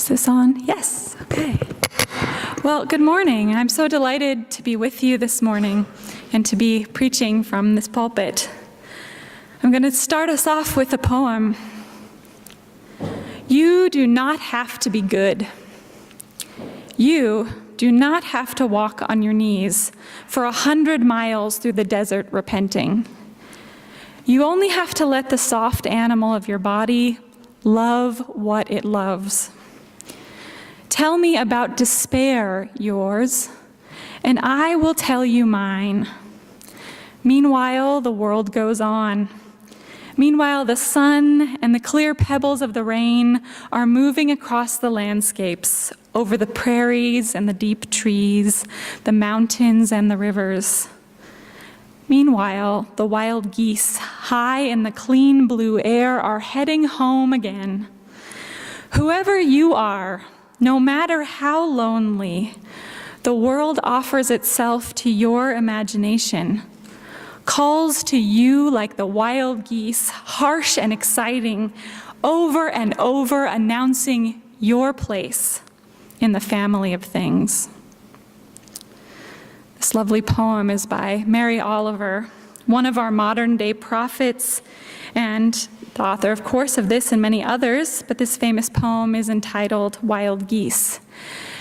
Is this on? Yes, okay. Well, good morning. I'm so delighted to be with you this morning and to be preaching from this pulpit. I'm going to start us off with a poem. You do not have to be good. You do not have to walk on your knees for 100 miles through the desert repenting. You only have to let the soft animal of your body love what it loves. Tell me about despair, yours, and I will tell you mine. Meanwhile, the world goes on. Meanwhile, the sun and the clear pebbles of the rain are moving across the landscapes, over the prairies and the deep trees, the mountains and the rivers. Meanwhile, the wild geese, high in the clean blue air, are heading home again. Whoever you are, no matter how lonely, the world offers itself to your imagination, calls to you like the wild geese, harsh and exciting, over and over announcing your place in the family of things. This lovely poem is by Mary Oliver, one of our modern-day prophets, and the author, of course, of this and many others, but this famous poem is entitled Wild Geese.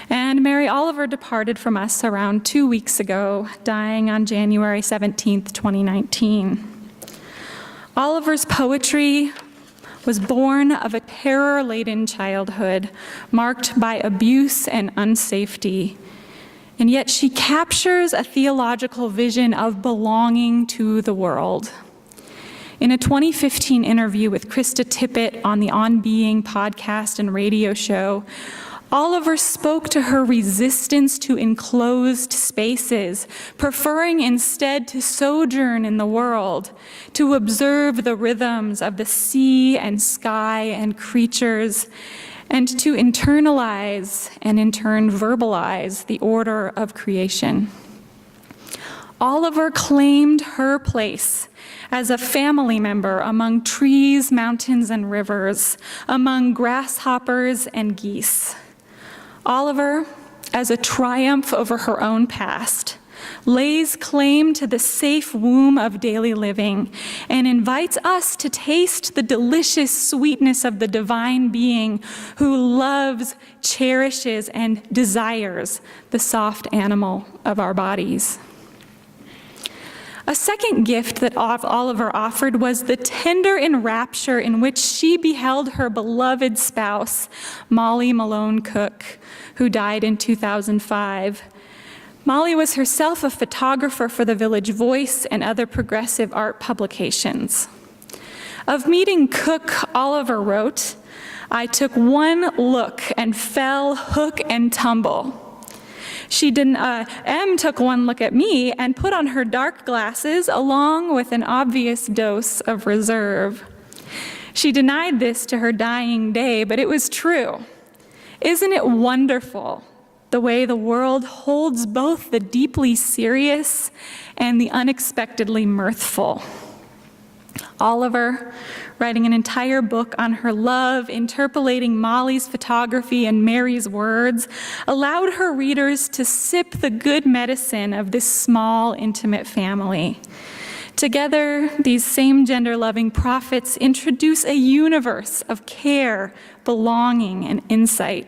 And Mary Oliver departed from us around 2 weeks ago, dying on January 17th, 2019. Oliver's poetry was born of a terror-laden childhood marked by abuse and unsafety. And yet she captures a theological vision of belonging to the world. In a 2015 interview with Krista Tippett on the On Being podcast and radio show, Oliver spoke to her resistance to enclosed spaces, preferring instead to sojourn in the world, to observe the rhythms of the sea and sky and creatures, and to internalize and in turn verbalize the order of creation. Oliver claimed her place as a family member among trees, mountains, and rivers, among grasshoppers and geese. Oliver, as a triumph over her own past, lays claim to the safe womb of daily living and invites us to taste the delicious sweetness of the divine being who loves, cherishes, and desires the soft animal of our bodies. A second gift that Oliver offered was the tender enrapture in which she beheld her beloved spouse, Molly Malone Cook, who died in 2005. Molly was herself a photographer for the Village Voice and other progressive art publications. Of meeting Cook, Oliver wrote, "I took one look and fell hook and tumble. M took one look at me and put on her dark glasses along with an obvious dose of reserve. She denied this to her dying day, but it was true. Isn't it wonderful the way the world holds both the deeply serious and the unexpectedly mirthful?" Oliver, writing an entire book on her love, interpolating Molly's photography and Mary's words, allowed her readers to sip the good medicine of this small, intimate family. Together, these same gender-loving prophets introduce a universe of care, belonging, and insight.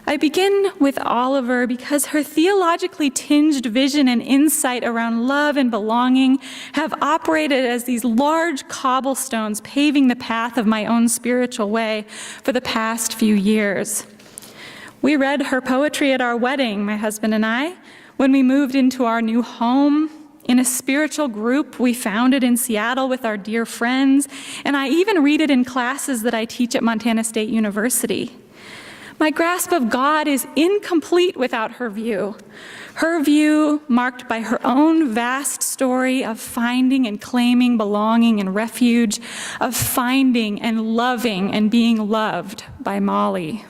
I begin with Oliver because her theologically tinged vision and insight around love and belonging have operated as these large cobblestones paving the path of my own spiritual way for the past few years. We read her poetry at our wedding, my husband and I, when we moved into our new home, in a spiritual group we founded in Seattle with our dear friends, and I even read it in classes that I teach at Montana State University. My grasp of God is incomplete without her view marked by her own vast story of finding and claiming belonging and refuge, of finding and loving and being loved by Molly.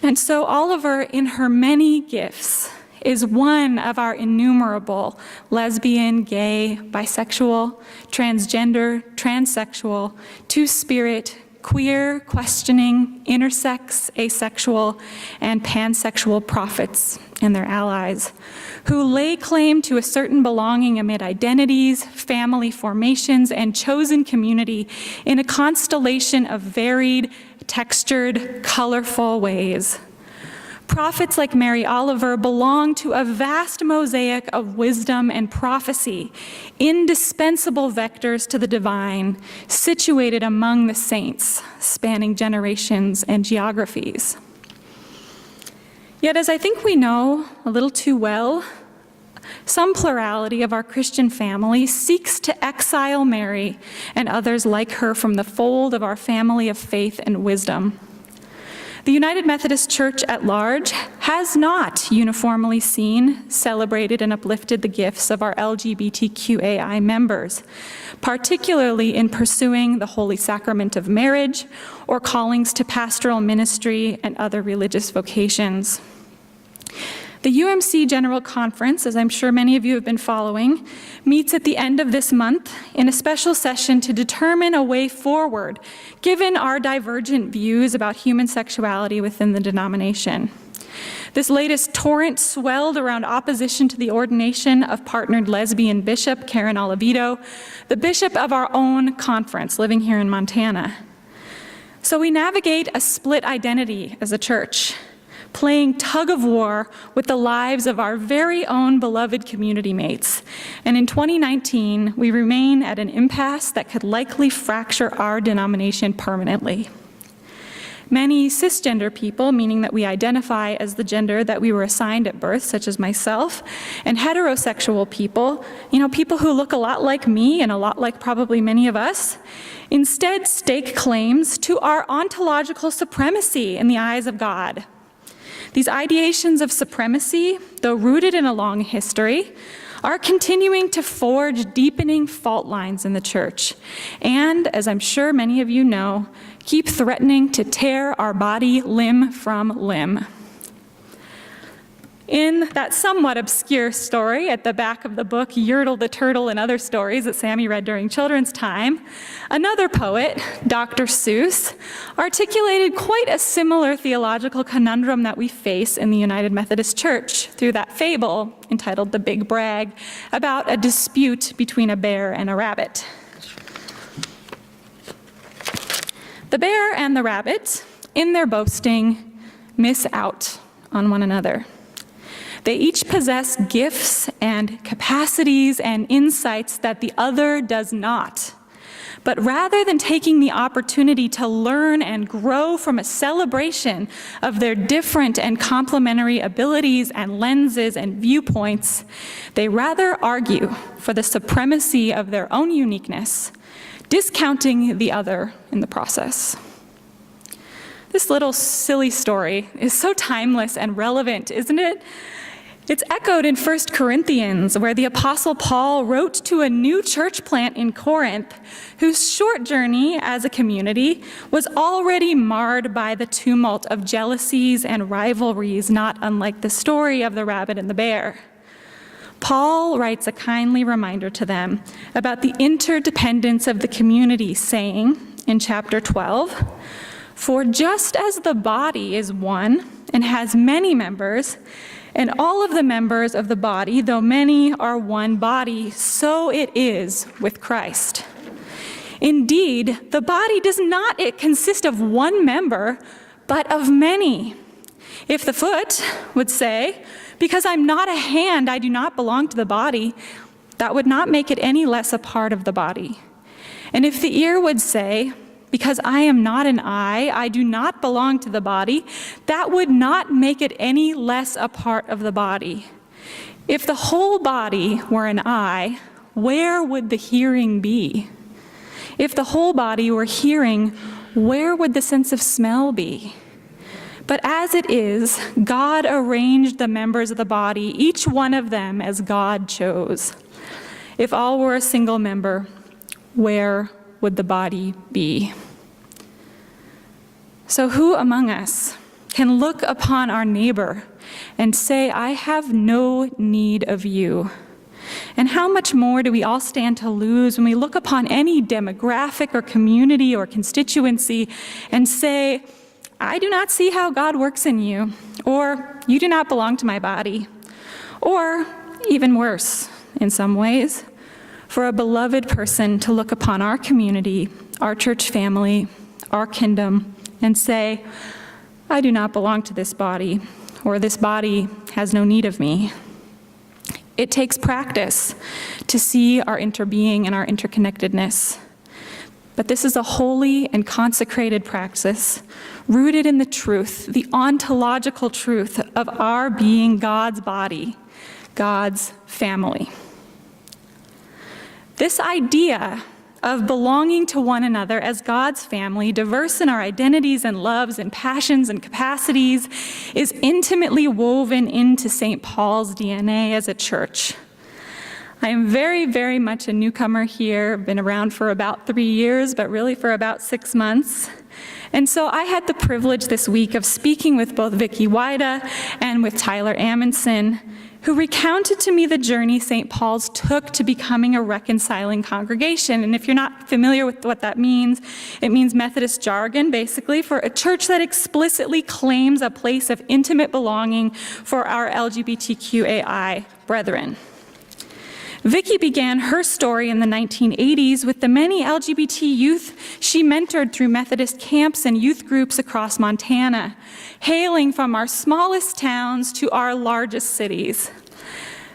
And so Oliver, in her many gifts, is one of our innumerable lesbian, gay, bisexual, transgender, transsexual, two-spirit, queer, questioning, intersex, asexual, and pansexual prophets and their allies, who lay claim to a certain belonging amid identities, family formations, and chosen community in a constellation of varied, textured, colorful ways. Prophets like Mary Oliver belong to a vast mosaic of wisdom and prophecy, indispensable vectors to the divine, situated among the saints, spanning generations and geographies. Yet, as I think we know a little too well, some plurality of our Christian family seeks to exile Mary and others like her from the fold of our family of faith and wisdom. The United Methodist Church at large has not uniformly seen, celebrated, and uplifted the gifts of our LGBTQAI members, particularly in pursuing the holy sacrament of marriage or callings to pastoral ministry and other religious vocations. The UMC General Conference, as I'm sure many of you have been following, meets at the end of this month in a special session to determine a way forward, given our divergent views about human sexuality within the denomination. This latest torrent swelled around opposition to the ordination of partnered lesbian bishop Karen Oliveto, the bishop of our own conference, living here in Montana. So we navigate a split identity as a church, playing tug of war with the lives of our very own beloved community mates. And in 2019, we remain at an impasse that could likely fracture our denomination permanently. Many cisgender people, meaning that we identify as the gender that we were assigned at birth, such as myself, and heterosexual people, people who look a lot like me and a lot like probably many of us, instead stake claims to our ontological supremacy in the eyes of God. These ideations of supremacy, though rooted in a long history, are continuing to forge deepening fault lines in the church, and, as I'm sure many of you know, keep threatening to tear our body limb from limb. In that somewhat obscure story at the back of the book, Yertle the Turtle and Other Stories that Sammy read during children's time, another poet, Dr. Seuss, articulated quite a similar theological conundrum that we face in the United Methodist Church through that fable entitled The Big Brag about a dispute between a bear and a rabbit. The bear and the rabbit, in their boasting, miss out on one another. They each possess gifts and capacities and insights that the other does not. But rather than taking the opportunity to learn and grow from a celebration of their different and complementary abilities and lenses and viewpoints, they rather argue for the supremacy of their own uniqueness, discounting the other in the process. This little silly story is so timeless and relevant, isn't it? It's echoed in 1 Corinthians, where the Apostle Paul wrote to a new church plant in Corinth, whose short journey as a community was already marred by the tumult of jealousies and rivalries, not unlike the story of the rabbit and the bear. Paul writes a kindly reminder to them about the interdependence of the community, saying in chapter 12, "For just as the body is one and has many members, and all of the members of the body, though many, are one body, so it is with Christ. Indeed, the body does not consist of one member, but of many. If the foot would say, 'Because I'm not a hand, I do not belong to the body,' that would not make it any less a part of the body. And if the ear would say, 'Because I am not an eye, I do not belong to the body,' that would not make it any less a part of the body. If the whole body were an eye, where would the hearing be? If the whole body were hearing, where would the sense of smell be? But as it is, God arranged the members of the body, each one of them as God chose. If all were a single member, where would the body be?" So who among us can look upon our neighbor and say, "I have no need of you," And how much more do we all stand to lose when we look upon any demographic or community or constituency and say, I do not see how God works in you, or you do not belong to my body, or even worse in some ways, for a beloved person to look upon our community, our church family, our kingdom, and say, I do not belong to this body, or this body has no need of me. It takes practice to see our interbeing and our interconnectedness. But this is a holy and consecrated practice, rooted in the truth, the ontological truth of our being God's body, God's family. This idea of belonging to one another as God's family, diverse in our identities and loves and passions and capacities, is intimately woven into St. Paul's DNA as a church. I am very, very much a newcomer here. I've been around for about 3 years, but really for about 6 months. And so I had the privilege this week of speaking with both Vicki Wida and with Tyler Amundsen, who recounted to me the journey St. Paul's took to becoming a reconciling congregation. And if you're not familiar with what that means, it means Methodist jargon, basically, for a church that explicitly claims a place of intimate belonging for our LGBTQAI brethren. Vicki began her story in the 1980s with the many LGBT youth she mentored through Methodist camps and youth groups across Montana, hailing from our smallest towns to our largest cities.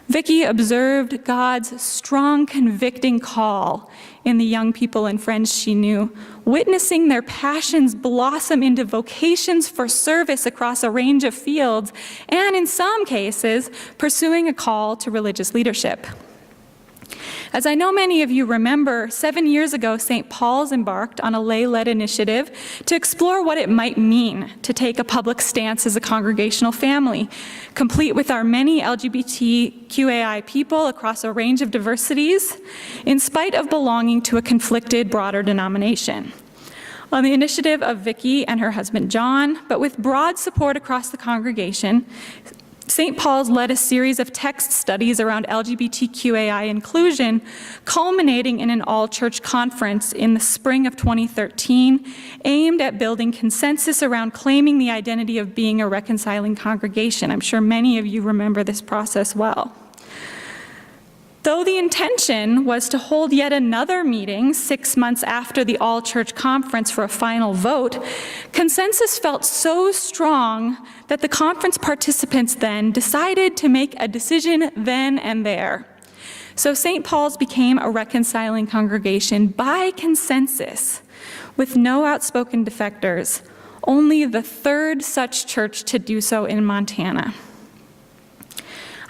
Vicki observed God's strong, convicting call in the young people and friends she knew, witnessing their passions blossom into vocations for service across a range of fields, and in some cases, pursuing a call to religious leadership. As I know many of you remember, 7 years ago, St. Paul's embarked on a lay-led initiative to explore what it might mean to take a public stance as a congregational family, complete with our many LGBTQAI people across a range of diversities, in spite of belonging to a conflicted broader denomination. On the initiative of Vicki and her husband John, but with broad support across the congregation, St. Paul's led a series of text studies around LGBTQAI inclusion, culminating in an all-church conference in the spring of 2013, aimed at building consensus around claiming the identity of being a reconciling congregation. I'm sure many of you remember this process well. Though the intention was to hold yet another meeting 6 months after the all-church conference for a final vote, consensus felt so strong that the conference participants then decided to make a decision then and there. So St. Paul's became a reconciling congregation by consensus, with no outspoken defectors, only the third such church to do so in Montana.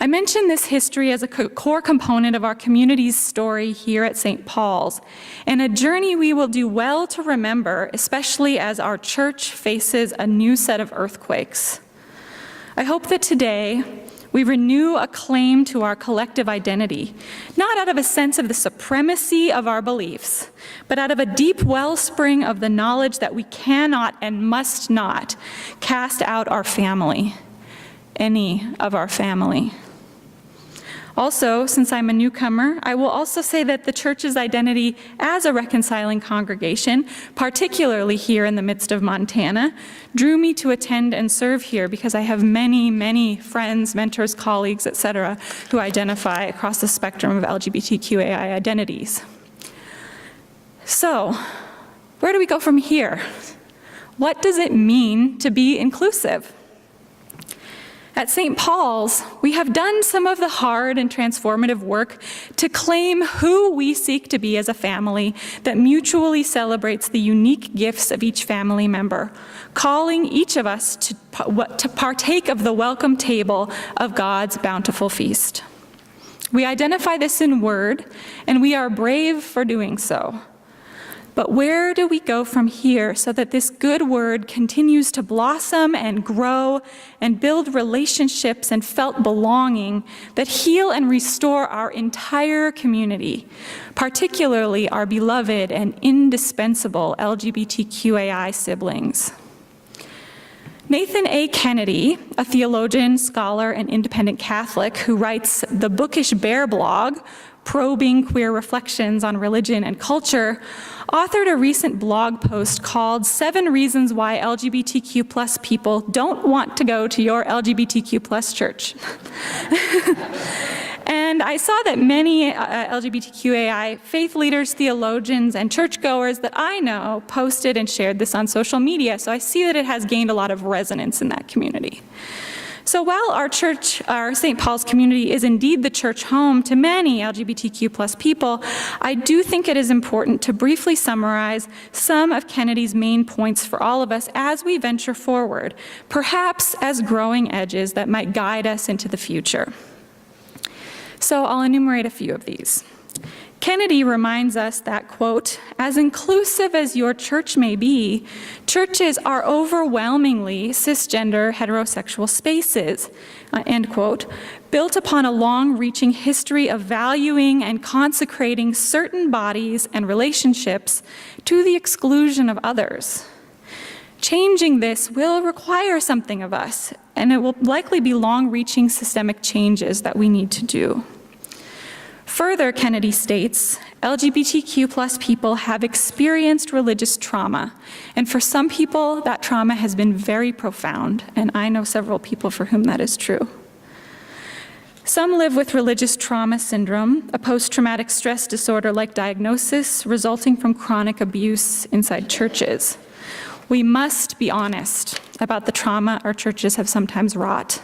I mention this history as a core component of our community's story here at St. Paul's, and a journey we will do well to remember, especially as our church faces a new set of earthquakes. I hope that today we renew a claim to our collective identity, not out of a sense of the supremacy of our beliefs, but out of a deep wellspring of the knowledge that we cannot and must not cast out our family, any of our family. Also, since I'm a newcomer, I will also say that the church's identity as a reconciling congregation, particularly here in the midst of Montana, drew me to attend and serve here because I have many, many friends, mentors, colleagues, etc., who identify across the spectrum of LGBTQAI identities. So, where do we go from here? What does it mean to be inclusive? At St. Paul's, we have done some of the hard and transformative work to claim who we seek to be as a family that mutually celebrates the unique gifts of each family member, calling each of us to partake of the welcome table of God's bountiful feast. We identify this in word, and we are brave for doing so. But where do we go from here so that this good word continues to blossom and grow and build relationships and felt belonging that heal and restore our entire community, particularly our beloved and indispensable LGBTQAI siblings? Nathan A. Kennedy, a theologian, scholar, and independent Catholic who writes the Bookish Bear blog, probing queer reflections on religion and culture, authored a recent blog post called 7 Reasons Why LGBTQ plus people don't want to go to your LGBTQ plus church. And I saw that many LGBTQAI faith leaders, theologians, and churchgoers that I know posted and shared this on social media, so I see that it has gained a lot of resonance in that community. So while our church, our St. Paul's community, is indeed the church home to many LGBTQ plus people, I do think it is important to briefly summarize some of Kennedy's main points for all of us as we venture forward, perhaps as growing edges that might guide us into the future. So I'll enumerate a few of these. Kennedy reminds us that, quote, as inclusive as your church may be, churches are overwhelmingly cisgender heterosexual spaces, end quote, built upon a long-reaching history of valuing and consecrating certain bodies and relationships to the exclusion of others. Changing this will require something of us, and it will likely be long-reaching systemic changes that we need to do. Further, Kennedy states, LGBTQ plus people have experienced religious trauma, and for some people, that trauma has been very profound, and I know several people for whom that is true. Some live with religious trauma syndrome, a post-traumatic stress disorder-like diagnosis resulting from chronic abuse inside churches. We must be honest about the trauma our churches have sometimes wrought,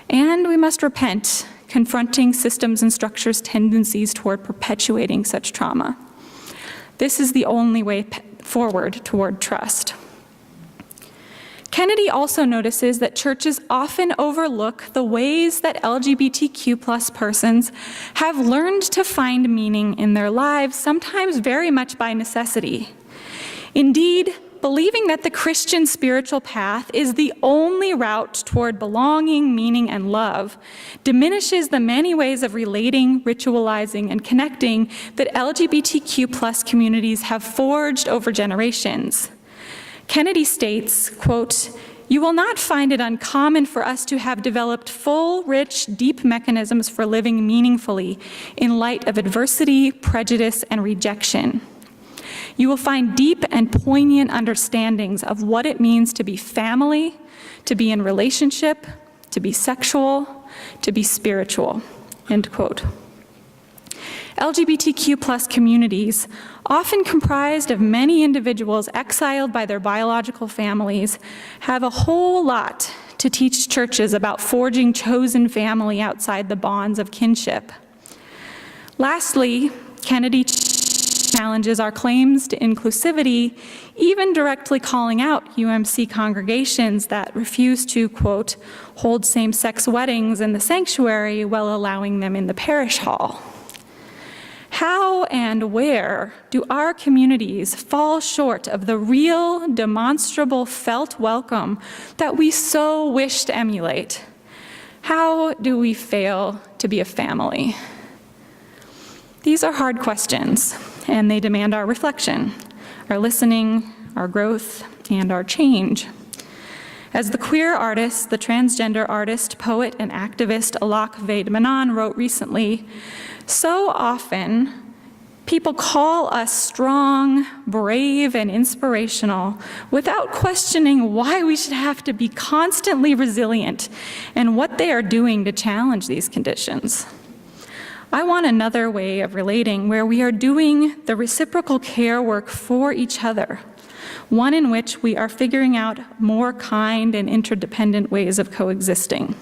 and we must repent, confronting systems and structures' tendencies toward perpetuating such trauma. This is the only way forward toward trust. Kennedy also notices that churches often overlook the ways that LGBTQ plus persons have learned to find meaning in their lives, sometimes very much by necessity. Indeed, believing that the Christian spiritual path is the only route toward belonging, meaning, and love diminishes the many ways of relating, ritualizing, and connecting that LGBTQ plus communities have forged over generations. Kennedy states, quote, you will not find it uncommon for us to have developed full, rich, deep mechanisms for living meaningfully in light of adversity, prejudice, and rejection. You will find deep and poignant understandings of what it means to be family, to be in relationship, to be sexual, to be spiritual, end quote. LGBTQ plus communities, often comprised of many individuals exiled by their biological families, have a whole lot to teach churches about forging chosen family outside the bonds of kinship. Lastly, Kennedy challenges our claims to inclusivity, even directly calling out UMC congregations that refuse to, quote, hold same-sex weddings in the sanctuary while allowing them in the parish hall. How and where do our communities fall short of the real, demonstrable, felt welcome that we so wish to emulate? How do we fail to be a family? These are hard questions, and they demand our reflection, our listening, our growth, and our change. As the queer artist, the transgender artist, poet, and activist Alok Vaid-Menon wrote recently, so often people call us strong, brave, and inspirational without questioning why we should have to be constantly resilient and what they are doing to challenge these conditions. I want another way of relating where we are doing the reciprocal care work for each other, one in which we are figuring out more kind and interdependent ways of coexisting.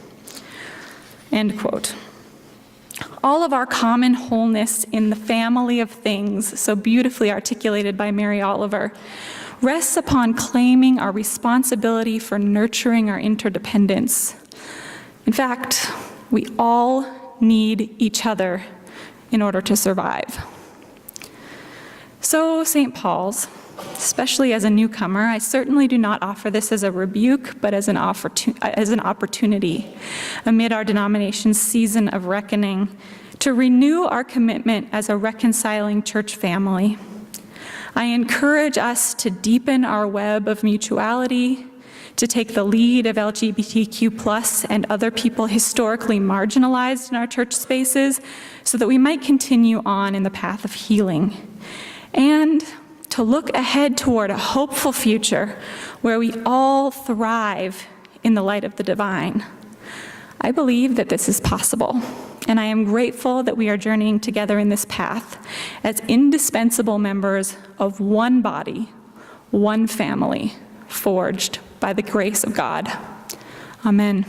End quote. All of our common wholeness in the family of things, so beautifully articulated by Mary Oliver, rests upon claiming our responsibility for nurturing our interdependence. In fact, we all need each other in order to survive. So, St. Paul's, especially as a newcomer, I certainly do not offer this as a rebuke, but as an opportunity amid our denomination's season of reckoning to renew our commitment as a reconciling church family. I encourage us to deepen our web of mutuality, to take the lead of LGBTQ+ and other people historically marginalized in our church spaces so that we might continue on in the path of healing, and to look ahead toward a hopeful future where we all thrive in the light of the divine. I believe that this is possible, and I am grateful that we are journeying together in this path as indispensable members of one body, one family, forged by the grace of God. Amen.